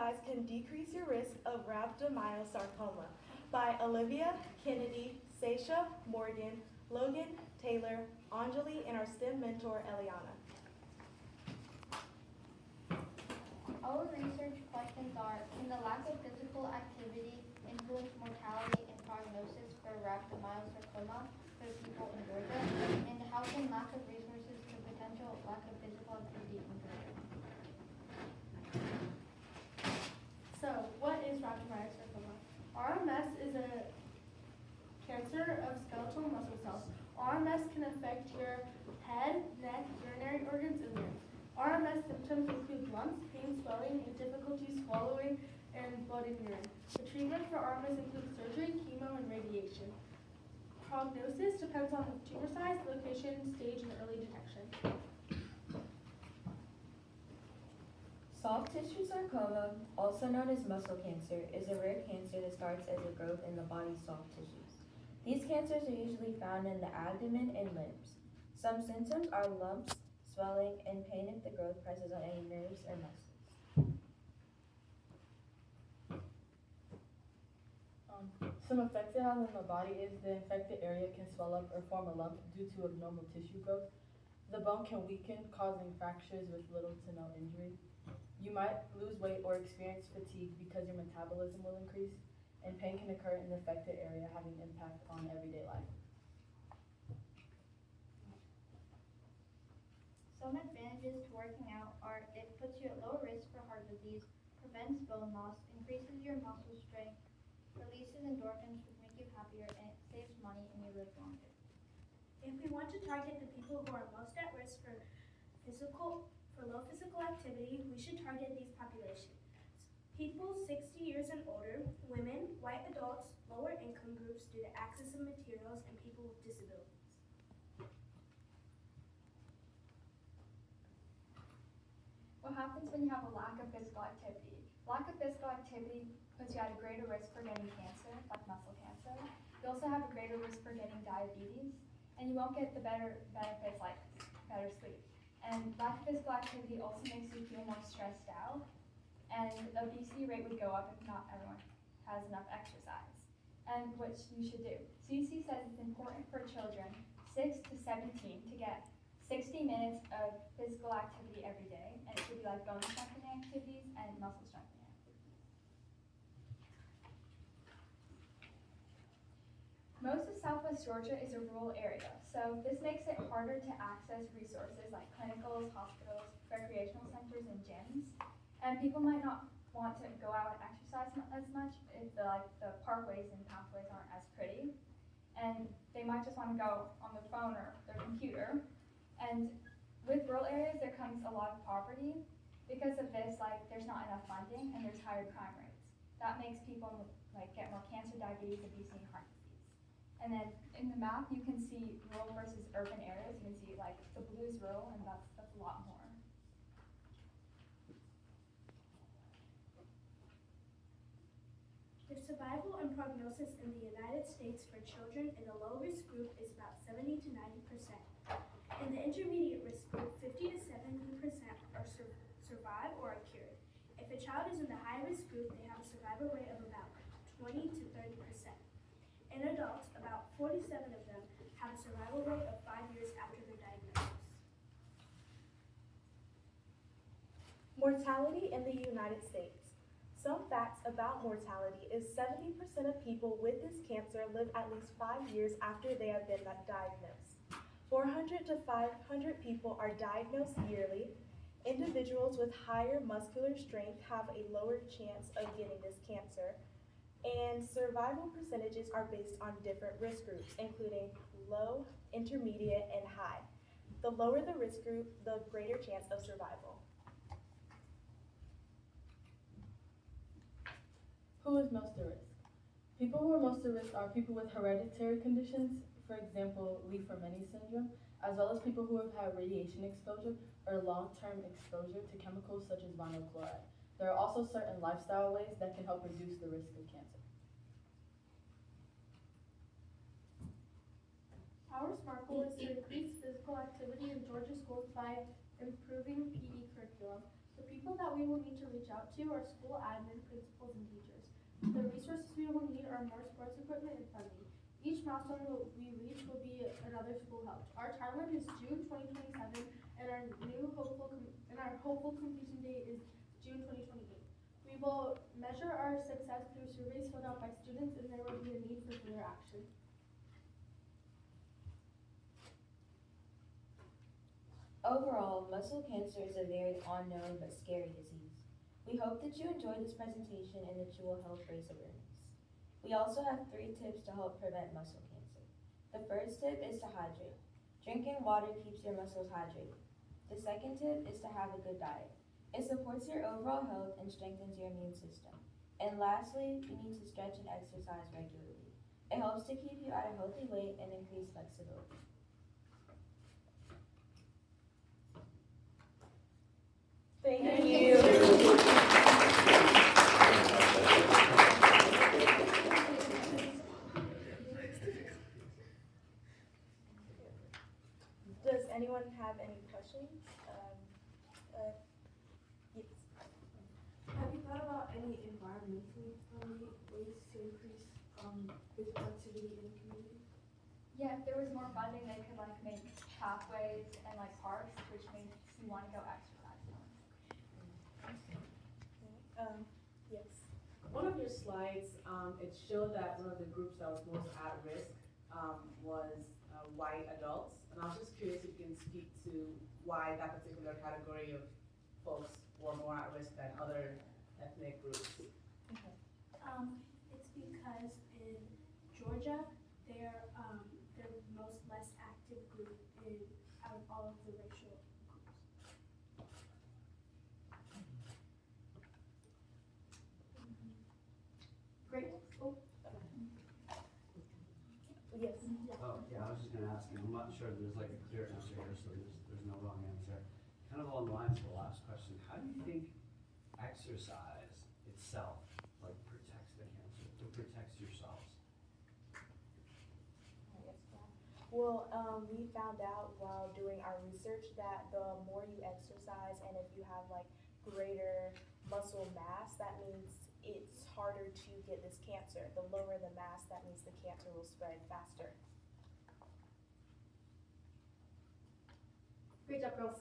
exercise can decrease your risk of rhabdomyosarcoma by Olivia, Kennedy, Seisha, Morgan, Logan, Taylor, Anjali, and our STEM mentor, Eliana. Our research questions are, can the lack of physical activity influence mortality and prognosis for rhabdomyosarcoma for people in Georgia? And how can lack of resources to potential lack of physical activity in Georgia? So, what is rhabdomyosarcoma? RMS is a cancer of skeletal muscle cells. RMS can affect your head, neck, urinary organs, and limbs. RMS symptoms include lumps, pain, swelling, and difficulty swallowing and blood in urine. The treatment for RMS includes surgery, chemo, and radiation. Prognosis depends on the tumor size, location, stage, and early detection. Soft tissue sarcoma, also known as muscle cancer, is a rare cancer that starts as a growth in the body's soft tissues. These cancers are usually found in the abdomen and limbs. Some symptoms are lumps, swelling, and pain if the growth presses on any nerves or muscles. Some effects it has on the body is the infected area can swell up or form a lump due to abnormal tissue growth. The bone can weaken, causing fractures with little to no injury. You might lose weight or experience fatigue because your metabolism will increase, and pain can occur in the affected area, having impact on everyday life. Some advantages to working out are it puts you at low risk for heart disease, prevents bone loss, increases your muscle strength, releases endorphins which make you happier, and it saves money and you live longer. If we want to target the people who are most at risk for low physical activity, we should target these populations. People 60 years and older, women, white adults, lower income groups due to access of materials, and people with disabilities. What happens when you have a lack of physical activity? Lack of physical activity puts you at a greater risk for getting cancer, like muscle cancer. You also have a greater risk for getting diabetes, and you won't get the better benefits like better sleep. And lack of physical activity also makes you feel more stressed out, and the obesity rate would go up if not everyone has enough exercise, and which you should do. CDC says it's important for children 6 to 17 to get 60 minutes of physical activity every day, and it should be like bone strengthening activities and muscle strengthening activities. Most of Southwest Georgia is a rural area, so this makes it harder to access resources like clinicals, hospitals, recreational centers, and gyms. And people might not want to go out and exercise as much if the parkways and pathways aren't as pretty. And they might just want to go on their phone or their computer. And with rural areas, there comes a lot of poverty. Because of this, there's not enough funding and there's higher crime rates. That makes people get more cancer, diabetes, obesity, and heart disease. And then in the map, you can see rural versus urban areas. You can see the blue is rural, and that's a lot more. The survival and prognosis in the United States for children in the low-risk group is about 70 to 90%. In the intermediate risk group, 50 to 70% are survive or are cured. If a child is in the high-risk group, they have a survival rate of about 20 to 30%. In adults, about 47 of them have a survival rate of 5 years after their diagnosis. Mortality in the United States. Some facts about mortality is 70% of people with this cancer live at least 5 years after they have been diagnosed. 400 to 500 people are diagnosed yearly. Individuals with higher muscular strength have a lower chance of getting this cancer. And survival percentages are based on different risk groups, including low, intermediate, and high. The lower the risk group, the greater chance of survival. Who is most at risk? People who are most at risk are people with hereditary conditions, for example, Li-Fraumeni syndrome, as well as people who have had radiation exposure or long-term exposure to chemicals such as vinyl chloride. There are also certain lifestyle ways that can help reduce the risk of cancer. Our SMART goal is to increase physical activity in Georgia schools by improving PE curriculum. The people people that we will need to reach out to are school admin, principals, and teachers. The resources we will need are more sports equipment and funding. Each milestone we reach will be another school helped. Our timeline is June 2027, and our hopeful completion date is June 2028. We will measure our success through surveys filled out by students, and there will be a need for further action. Overall, muscle cancer is a very unknown but scary disease. We hope that you enjoyed this presentation and that you will help raise awareness. We also have 3 tips to help prevent muscle cancer. The first tip is to hydrate. Drinking water keeps your muscles hydrated. The second tip is to have a good diet. It supports your overall health and strengthens your immune system. And lastly, you need to stretch and exercise regularly. It helps to keep you at a healthy weight and increase flexibility. Thank you. Does anyone have any questions? Yes. Have you thought about any environmentally friendly ways to increase physical activity in the community? Yeah, if there was more funding, they could like make pathways and like parks, which makes you want to go exercise more. Yes. One of your slides, it showed that one of the groups that was most at risk was white adults. And I was just curious if you can speak to why that particular category of folks were more at risk than other ethnic groups. It's because in Georgia, they're the most less active group out of all of the racial groups. Great. Oh, Yes. Oh, yeah, I was just gonna ask you, I'm not sure there's like a clear answer here, so there's no wrong answer. Kind of along the lines of the last question, how do you think exercise itself, like, protects the cancer, or protects yourselves? Well, we found out while doing our research that the more you exercise and if you have like greater muscle mass, that means it's harder to get this cancer. The lower the mass, that means the cancer will spread faster. great job, girls.